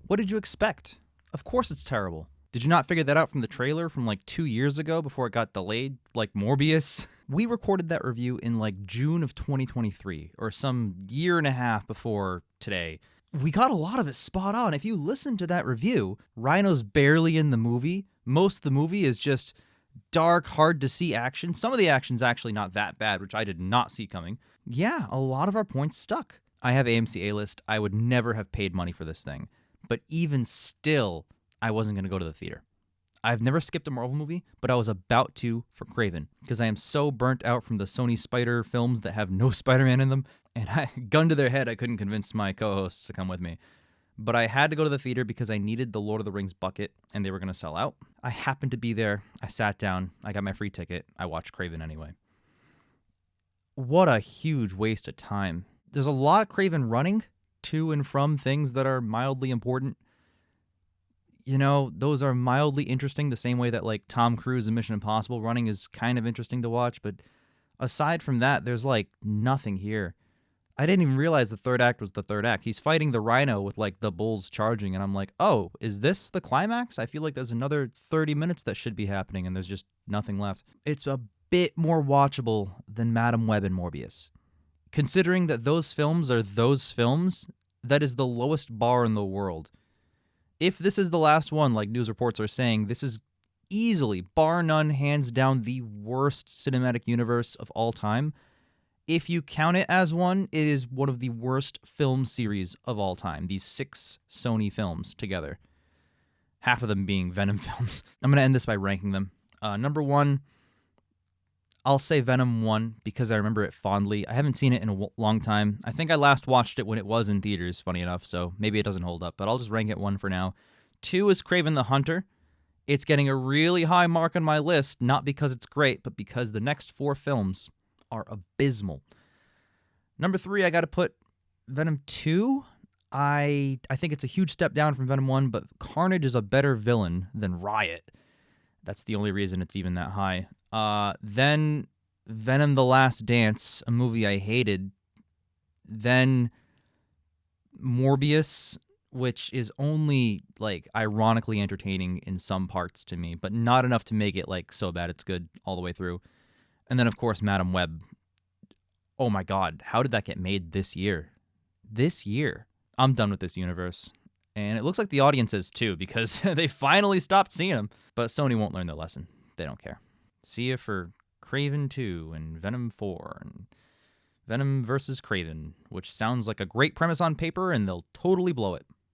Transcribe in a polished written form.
What did you expect? Of course it's terrible. Did you not figure that out from the trailer from like 2 years ago before it got delayed, like Morbius? We recorded that review in like June of 2023, or some year and a half before today. We got a lot of it spot on. If you listen to that review, Rhino's barely in the movie. Most of the movie is just dark, hard to see action. Some of the action's actually not that bad, which I did not see coming. Yeah, a lot of our points stuck. I have AMC A-List. I would never have paid money for this thing. But even still, I wasn't going to go to the theater. I've never skipped a Marvel movie, but I was about to for Kraven, because I am so burnt out from the Sony Spider films that have no Spider-Man in them, and gun to their head, I couldn't convince my co-hosts to come with me. But I had to go to the theater because I needed the Lord of the Rings bucket, and they were going to sell out. I happened to be there. I sat down. I got my free ticket. I watched Kraven anyway. What a huge waste of time. There's a lot of Kraven running to and from things that are mildly important. You know, those are mildly interesting, the same way that, like, Tom Cruise in Mission Impossible running is kind of interesting to watch. But aside from that, there's, like, nothing here. I didn't even realize the third act was the third act. He's fighting the rhino with, like, the bulls charging, and I'm like, oh, is this the climax? I feel like there's another 30 minutes that should be happening, and there's just nothing left. It's a bit more watchable than Madam Web and Morbius. Considering that those films are those films, that is the lowest bar in the world. If this is the last one, like news reports are saying, this is easily, bar none, hands down, the worst cinematic universe of all time. If you count it as one, it is one of the worst film series of all time. These 6 Sony films together. Half of them being Venom films. I'm going to end this by ranking them. Number 1, I'll say Venom 1 because I remember it fondly. I haven't seen it in a long time. I think I last watched it when it was in theaters, funny enough, so maybe it doesn't hold up, but I'll just rank it 1 for now. 2 is Kraven the Hunter. It's getting a really high mark on my list, not because it's great, but because the next 4 films are abysmal. Number 3, I got to put Venom 2. I think it's a huge step down from Venom 1, but Carnage is a better villain than Riot. That's the only reason it's even that high. Then Venom The Last Dance, a movie I hated. Then Morbius, which is only, like, ironically entertaining in some parts to me, but not enough to make it, like, so bad it's good all the way through. And then, of course, Madam Web. Oh my god, how did that get made this year? This year. I'm done with this universe. And it looks like the audience is too, because they finally stopped seeing him. But Sony won't learn their lesson. They don't care. See ya for Kraven 2 and Venom 4 and Venom vs. Kraven, which sounds like a great premise on paper, and they'll totally blow it.